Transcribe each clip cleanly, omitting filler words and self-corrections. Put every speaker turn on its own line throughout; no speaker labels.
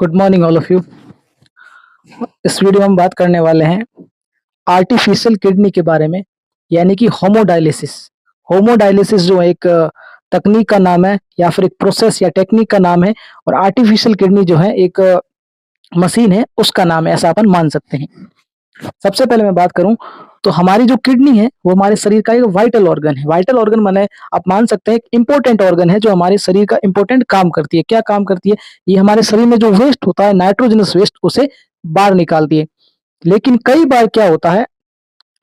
Good morning all of you. इस video में हम बात करने वाले हैं आर्टिफिशियल किडनी के बारे में, यानी कि होमोडायलिसिस। होमोडायलिसिस जो एक तकनीक का नाम है या फिर एक प्रोसेस या टेक्निक का नाम है, और आर्टिफिशियल किडनी जो है एक मशीन है, उसका नाम है, ऐसा अपन मान सकते हैं। सबसे पहले मैं बात करूं तो हमारी जो किडनी है वो हमारे शरीर का एक वाइटल ऑर्गन है। वाइटल ऑर्गन माने आप मान सकते हैं एक इंपॉर्टेंट ऑर्गन है जो हमारे शरीर का इंपॉर्टेंट काम करती है। क्या काम करती है? ये हमारे शरीर में जो वेस्ट होता है, नाइट्रोजनस वेस्ट, उसे बाहर निकालती है। लेकिन कई बार क्या होता है,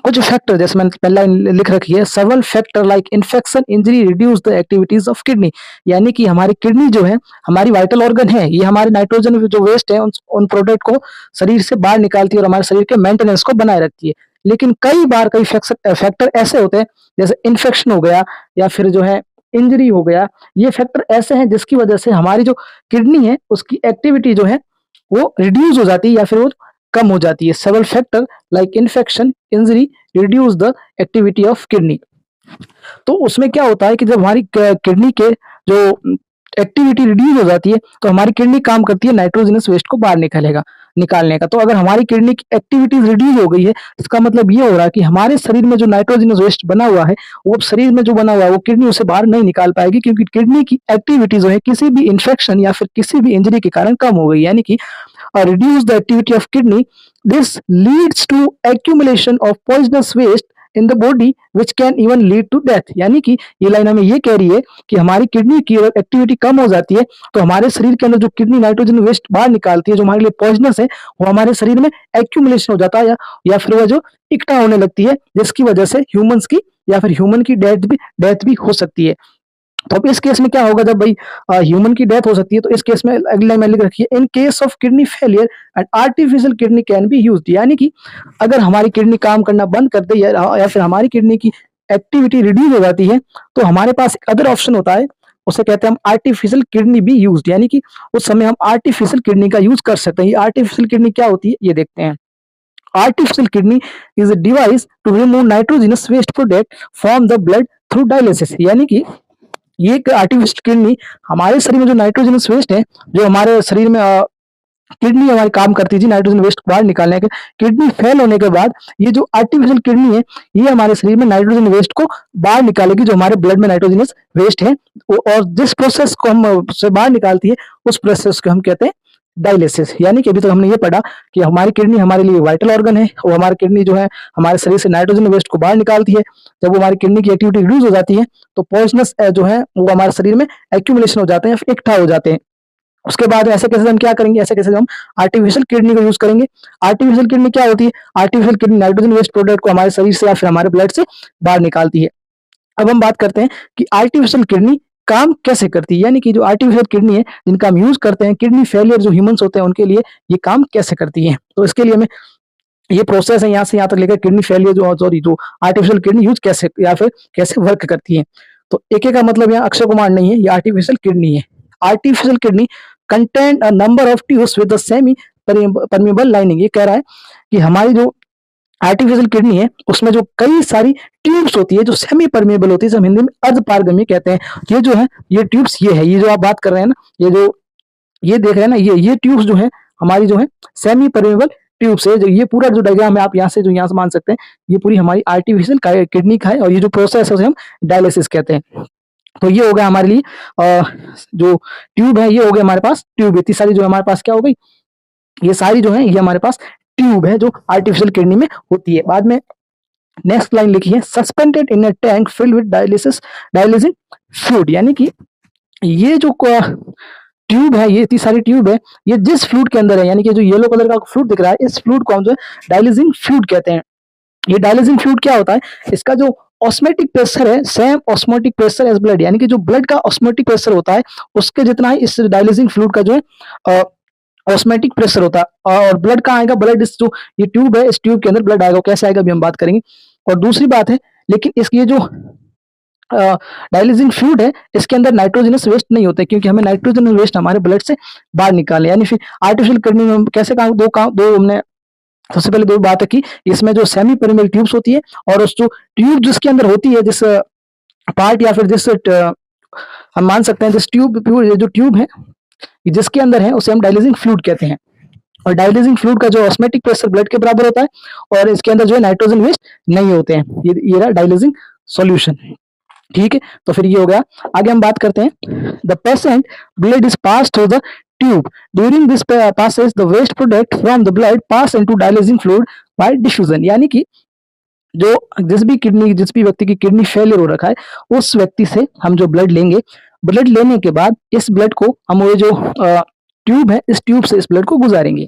कुछ फैक्टर जैसे मैंने पहले लिख रखी है, several factor like infection, injury reduce the activities of kidney. यानी कि हमारी किडनी जो है, हमारी वाइटल ऑर्गन है, ये हमारे नाइट्रोजन जो वेस्ट है उन प्रोडक्ट को शरीर से बाहर निकालती है और हमारे शरीर के मेंटेनेंस को बनाए रखती है। लेकिन कई बार कई फैक्टर ऐसे होते हैं, जैसे इन्फेक्शन हो गया या फिर जो है इंजरी हो गया, ये फैक्टर ऐसे हैं जिसकी वजह से हमारी जो किडनी है उसकी एक्टिविटी जो है वो रिड्यूस हो जाती है या फिर वो कम हो जाती है। Several factor like infection, injury reduce the activity of kidney. तो उसमें क्या होता है कि जब हमारी किडनी के जो एक्टिविटी रिड्यूस हो जाती है तो हमारी किडनी काम करती है नाइट्रोजनस वेस्ट को बाहर निकालने का। तो अगर हमारी किडनी की एक्टिविटीज रिड्यूस हो गई है, इसका मतलब ये हो रहा है कि हमारे शरीर में जो नाइट्रोजनस वेस्ट बना हुआ है, वो अब शरीर में जो बना हुआ है वो किडनी उसे बाहर नहीं निकाल पाएगी, क्योंकि किडनी की एक्टिविटी जो है किसी भी इन्फेक्शन या फिर किसी भी इंजरी के कारण कम हो गई। यानी कि reduce the activity of kidney. This leads to accumulation of poisonous waste in the body which can even lead to death। यानी कि ये लाइन हमें ये कह रही है कि हमारी किडनी की एक्टिविटी कम हो जाती है तो हमारे शरीर के अंदर जो किडनी नाइट्रोजन वेस्ट बाहर निकालती है, जो हमारे लिए पॉइजनस है, वो हमारे शरीर में एक्यूमुलेशन हो जाता है या फिर वो जो इकट्ठा होने लगती है, जिसकी वजह से ह्यूमंस की या फिर ह्यूमन की डेथ भी हो सकती है। तो अब इस केस में क्या होगा, जब भाई ह्यूमन की डेथ हो सकती है, तो इस केस में अगली लाइन में लिख रखी है, in case of kidney failure and artificial kidney can be used. यानी कि अगर हमारी किडनी काम करना बंद कर दे या फिर हमारी किडनी की एक्टिविटी रिड्यूस हो जाती है, तो हमारे पास एक अदर ऑप्शन होता है, उसे कहते हैं हम आर्टिफिशियल किडनी बी यूज्ड। यानी कि उस समय हम आर्टिफिशियल किडनी का यूज कर सकते हैं। ये आर्टिफिशियल किडनी क्या होती है ये देखते हैं। Artificial kidney is a device to remove nitrogenous waste product from the blood through dialysis. यानी कि ये एक आर्टिफिशियल किडनी हमारे शरीर में जो नाइट्रोजनस वेस्ट है, जो हमारे शरीर में किडनी हमारी काम करती थी नाइट्रोजन वेस्ट बाहर निकालने के, किडनी फेल होने के बाद ये जो आर्टिफिशियल किडनी है ये हमारे शरीर में नाइट्रोजन वेस्ट को बाहर निकालेगी, जो हमारे ब्लड में नाइट्रोजनस वेस्ट है, और जिस प्रोसेस को हम से बाहर निकालती है उस प्रोसेस को हम कहते हैं डायलिसिस। यानी कि अभी तक हमने ये पढ़ा कि हमारी किडनी हमारे लिए वाइटल ऑर्गन है, और हमारी किडनी जो है हमारे शरीर से नाइट्रोजन वेस्ट को बाहर निकालती है। जब वो हमारी किडनी की एक्टिविटी रिड्यूस हो जाती है तो पॉइजनस जो है वो हमारे शरीर में एक्यूमुलेशन हो जाते हैं, इकट्ठा हो जाते हैं। उसके बाद ऐसे केसेस हम क्या करेंगे, ऐसे केसेस हम आर्टिफिशियल किडनी को यूज करेंगे। आर्टिफिशियल किडनी क्या होती है? Artificial kidney nitrogen waste product को हमारे शरीर से या फिर हमारे ब्लड से बाहर निकालती है। अब हम बात करते हैं कि आर्टिफिशियल किडनी काम कैसे करती है, यानी कि जो आर्टिफिशियल किडनी है जिनका हम यूज करते हैं, किडनी फेलियर जो ह्यूमंस होते हैं उनके लिए ये काम कैसे करती है। तो इसके लिए हमें ये प्रोसेस है यहाँ से यहाँ तक लेकर किडनी फेलियर जो आर्टिफिशियल किडनी यूज कैसे या फिर कैसे वर्क करती है। तो एक का मतलब यहाँ अक्षय कुमार नहीं है, ये आर्टिफिशियल किडनी है। Artificial kidney contain a number of tubes with the semi permeable lining. ये कह रहा है कि हमारी जो आर्टिफिशियल किडनी है उसमें जो कई सारी ट्यूब्स होती है जो सेमी परमेबल होती है, हम हिंदी में अर्धपारगम्य कहते हैं। ये जो है ये ट्यूब्स ये है, ये जो आप बात कर रहे हैं ना, ये जो ये देख रहे हैं ना, ये ट्यूब्स जो है हमारी जो है सेमी परमेबल ट्यूब्स है। जो ये पूरा जो डायग्राम है आप यहाँ से मान सकते हैं, ये पूरी हमारी आर्टिफिशियल किडनी का है, और ये जो प्रोसेस है उसे हम डायलिसिस कहते हैं। तो ये हो गया हमारे लिए जो ट्यूब है, ये हो गया हमारे पास ट्यूब। इतनी सारी जो हमारे पास क्या हो गई, ये सारी जो है ये हमारे पास ट्यूब है जो आर्टिफिशियल किडनी में होती है। बाद में नेक्स्ट लाइन लिखी है, suspended in a tank filled with dialysing fluid. यानी कि ये जो ट्यूब है, ये इतनी सारी ट्यूब है, ये जिस फ्लूइड के अंदर है, यानी कि जो येलो कलर का फ्लूइड दिख रहा है, इस फ्लूइड को हम जो है डायलिसिंग फ्लूइड कहते हैं। ये डायलिसिंग फ्लूइड क्या होता है, इसका जो ऑस्मोटिक प्रेशर है same osmotic pressure as blood. यानी कि जो ब्लड का ऑस्मोटिक प्रेशर होता है उसके जितना ही इस डायलिसिंग फ्लूइड का जो है ऑस्मेटिक प्रेशर होता है। और ब्लड कहाँ आएगा, ब्लड इस जो ये ट्यूब है इस ट्यूब के अंदर ब्लड आएगा, कैसे आएगा अभी हम बात करेंगे। और दूसरी बात है, लेकिन इसकी जो डायलिसिंग फ्लूइड है इसके अंदर नाइट्रोजनस वेस्ट नहीं होते, क्योंकि हमें नाइट्रोजनस वेस्ट हमारे ब्लड से बाहर निकाले। यानी फिर आर्टिफिशियल किडनी में कैसे दो हमने सबसे पहले दो बात है कि इसमें जो सेमी परमेबल ट्यूब्स होती है, और उस जो ट्यूब जिसके अंदर होती है, जिस पार्ट या फिर जिस हम मान सकते हैं जिस ट्यूब जो ट्यूब है जिसके अंदर है उसे हम डायलिसिंग फ्लूइड कहते हैं। और डायलिसिंग फ्लूइड का जो ऑस्मेटिक प्रेशर ब्लड के बराबर होता है और इसके अंदर जो है नाइट्रोजन वेस्ट नहीं होते हैं। ये रहा डायलिसिंग सॉल्यूशन। ठीक है, तो फिर ये हो गया। आगे हम बात करते हैं, the patient blood is pass through the tube, during this passage the waste product from the blood pass into dialysing fluid by diffusion. यानी कि जो जिस भी व्यक्ति की किडनी फेलियर हो रखा है, उस व्यक्ति से हम जो ब्लड लेंगे, ब्लड लेने के बाद इस ब्लड को हम वो जो ट्यूब है, इस ट्यूब से इस ब्लड को गुजारेंगे।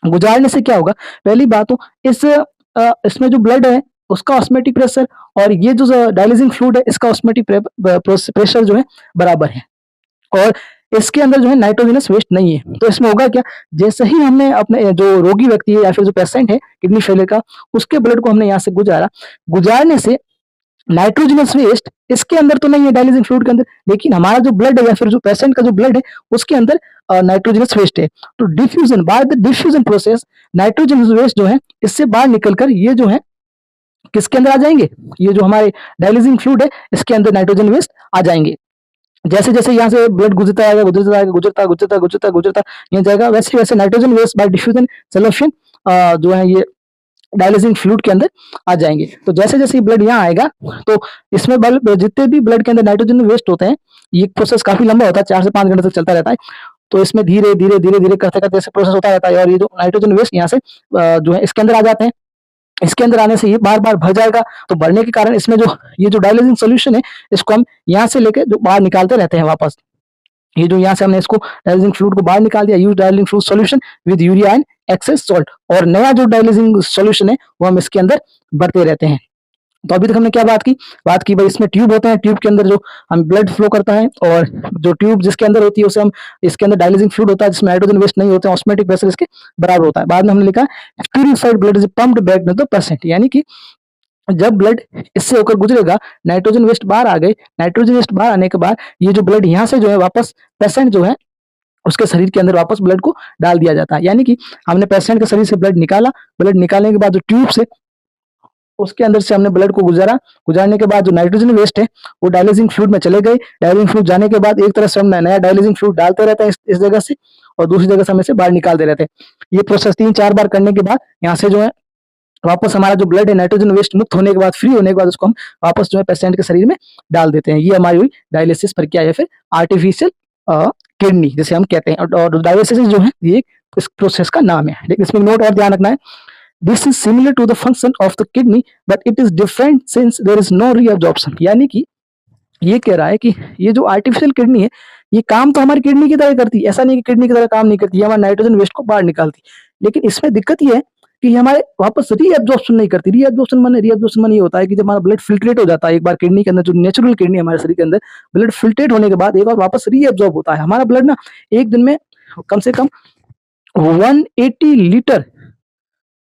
गुजारने से क्या होगा, पहली बात तो इसमें जो ब्लड है उसका ऑस्मेटिक प्रेशर और ये जो डायलिसिंग फ्लूइड है इसका ऑस्मेटिक प्रेशर जो है बराबर है, और इसके अंदर जो है नाइट्रोजनस वेस्ट नहीं है। तो इसमें होगा क्या, जैसे ही हमने अपने जो रोगी व्यक्ति है या फिर जो पेशेंट है किडनी फेलियर का, उसके ब्लड को हमने यहाँ से गुजारा, गुजारने से नाइट्रोजनस वेस्ट इसके अंदर तो नहीं है डायलिसिंग फ्लूइड के अंदर, लेकिन हमारा जो ब्लड है या फिर जो पेशेंट का जो ब्लड है उसके अंदर नाइट्रोजनस वेस्ट है। तो diffusion, by the diffusion process nitrogenous waste जो है इससे बाहर निकलकर ये जो है किसके अंदर आ जाएंगे, ये जो हमारे डायलिसिंग फ्लूइड है इसके अंदर नाइट्रोजन वेस्ट आ जाएंगे। जैसे जैसे यहाँ से ब्लड गुजरता है, गुजरता यहाँ जाएगा, वैसे वैसे nitrogen waste by diffusion solution जो है ये डायलिसिंग फ्लूइड के अंदर आ जाएंगे। तो जैसे जैसे ये ब्लड यहाँ आएगा तो इसमें जितने भी ब्लड के अंदर नाइट्रोजन वेस्ट होते हैं, ये प्रोसेस काफी लंबा होता है, 4 से 5 घंटे तक चलता रहता है। तो इसमें धीरे धीरे धीरे धीरे करते करते ऐसे प्रोसेस होता रहता है और ये जो नाइट्रोजन वेस्ट यहाँ से जो है इसके अंदर आ जाते हैं। इसके अंदर आने से ये बार बार भर जाएगा, तो भरने के कारण इसमें जो ये जो डायलिसिंग सोल्यूशन है इसको हम यहाँ से लेके जो बाहर निकालते रहते हैं वापस। ये जो यहाँ से हमने इसको डायलिसिंग फ्लूइड को बाहर निकाल दिया, use dialysing fluid solution with urea and excess salt, और नया जो डायलिसिंग सॉल्यूशन है वो हम इसके अंदर भरते रहते हैं। तो अभी तक हमने क्या बात की भाई, इसमें ट्यूब होते हैं, ट्यूब के अंदर जो हम ब्लड फ्लो करता है, और जो ट्यूब जिसके अंदर होती है उसे हम इसके अंदर डायलिसिंग फ्लूइड होता है जिसमें नाइट्रोजन वेस्ट नहीं होते हैं, ऑस्मेटिक प्रेशर इसके बराबर होता है। बाद में हमने लिखा purified blood is pumped back to the patient, यानी कि जब ब्लड इससे होकर गुजरेगा, नाइट्रोजन वेस्ट बाहर आ गए, नाइट्रोजन वेस्ट बाहर आने के बाद ये जो ब्लड यहाँ से जो है वापस पेशेंट जो है उसके शरीर के अंदर वापस ब्लड को डाल दिया जाता है। यानी कि हमने पेशेंट के शरीर से ब्लड निकाला, ब्लड निकालने के बाद जो ट्यूब से उसके अंदर से हमने ब्लड को गुजारा, गुजारने के बाद जो नाइट्रोजन वेस्ट है वो डायलिसिंग फ्लूइड में चले गए। डायलिसिंग फ्लूइड जाने के बाद एक तरह से हम नया डायलिसिंग फ्लूइड डालते रहते हैं इस जगह से, और दूसरी जगह से हम इसे बाहर निकालते रहते हैं। ये प्रोसेस 3-4 बार करने के बाद यहाँ से जो है वापस हमारा जो ब्लड है नाइट्रोजन वेस्ट मुक्त होने के बाद, फ्री होने के बाद, उसको हम वापस जो है पेशेंट के शरीर में डाल देते हैं। ये हमारी हुई डायलिसिस प्रक्रिया या फिर आर्टिफिशियल किडनी जिसे हम कहते हैं। और डायलिसिस जो है ये इस प्रोसेस का नाम है। लेकिन इसमें नोट और ध्यान रखना है, this is similar to the function of the kidney but it is different since there is no reabsorption. यानी कि ये कह रहा है कि ये जो आर्टिफिशियल किडनी है ये काम तो हमारी किडनी की तरह करती है, ऐसा नहीं कि किडनी की तरह काम नहीं करती है, हमारे नाइट्रोजन वेस्ट को बाहर निकालती, लेकिन इसमें दिक्कत ये है कि हमारे वापस रीअब्जॉर्प्शन नहीं करती। रीअब्जॉर्प्शन माने ये होता है कि जब हमारा ब्लड फिल्ट्रेट हो जाता है एक बार किडनी के अंदर, जो नेचुरल किडनी हमारे शरीर के अंदर, ब्लड फिल्ट्रेट होने के बाद एक बार वापस रीअब्जॉर्ब होता है। हमारा ब्लड ना एक दिन में कम से कम 180 लीटर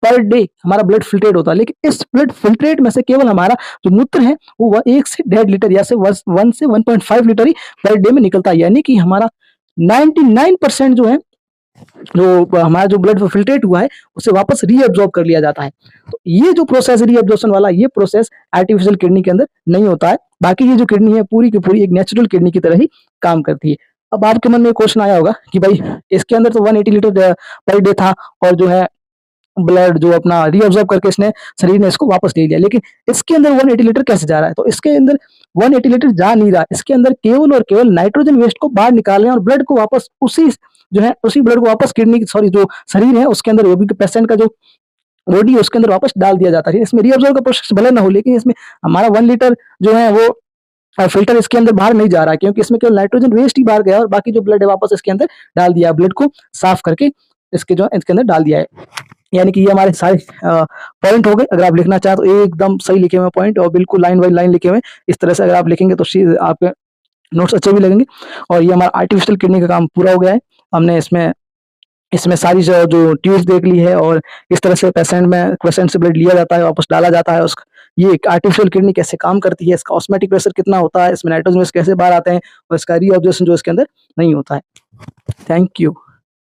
पर डे हमारा ब्लड फिल्ट्रेट होता है, लेकिन इस ब्लड फिल्ट्रेट में से केवल हमारा जो मूत्र है वो 1 से 1.5 लीटर या से 1 से 1.5 लीटर ही पर डे में निकलता है। यानी कि हमारा 99% जो है, जो हमारा जो ब्लड फिल्ट्रेट हुआ है उसे वापस रीअब्जॉर्ब कर लिया जाता है। तो ये जो प्रोसेस रीअब्जॉर्प्शन वाला, ये प्रोसेस आर्टिफिशियल किडनी के अंदर नहीं होता है। बाकी ये जो किडनी है पूरी की पूरी एक नेचुरल किडनी की तरह ही काम करती है। अब आपके मन में क्वेश्चन आया होगा कि भाई इसके अंदर तो 180 लीटर पर डे था और जो है ब्लड जो अपना रीअब्जॉर्ब करके इसने शरीर ने इसको वापस ले लिया, लेकिन इसके अंदर 180 लीटर कैसे जा रहा है? तो इसके अंदर 180 लीटर जा नहीं रहा, इसके अंदर केवल और केवल नाइट्रोजन वेस्ट को बाहर निकाल रहे हैं और ब्लड को वापस उसी ब्लड को वापस किडनी की जो शरीर है उसके अंदर, वो भी पेशेंट का जो बॉडी है उसके अंदर वापस डाल दिया जाता है। इसमें रीअब्जॉर्ब का प्रोसेस भले ना हो, लेकिन इसमें हमारा 1 लीटर जो है वो फिल्टर इसके अंदर बाहर नहीं जा रहा है, क्योंकि इसमें केवल नाइट्रोजन वेस्ट ही बाहर गया और बाकी जो ब्लड है वापस इसके अंदर डाल दिया, ब्लड को साफ करके इसके अंदर डाल दिया है। यानी कि ये हमारे सारे पॉइंट हो गए। अगर आप लिखना चाहें तो एकदम सही लिखे हुए पॉइंट और बिल्कुल लाइन बाई लाइन लिखे हुए, इस तरह से अगर आप लिखेंगे तो आपके नोट्स अच्छे भी लगेंगे। और ये हमारा आर्टिफिशियल किडनी का काम पूरा हो गया है। हमने इसमें सारी जो ट्यूब्स देख ली है और इस तरह से पेशेंट से ब्लड लिया जाता है, वापस डाला जाता है उसका। ये आर्टिफिशियल किडनी कैसे काम करती है, इसका ऑस्मेटिक प्रेशर कितना होता है, इसमें नाइट्रोजन कैसे बाहर आते हैं और इसका रीअब्जॉर्प्शन जो इसके अंदर नहीं होता है। Thank you.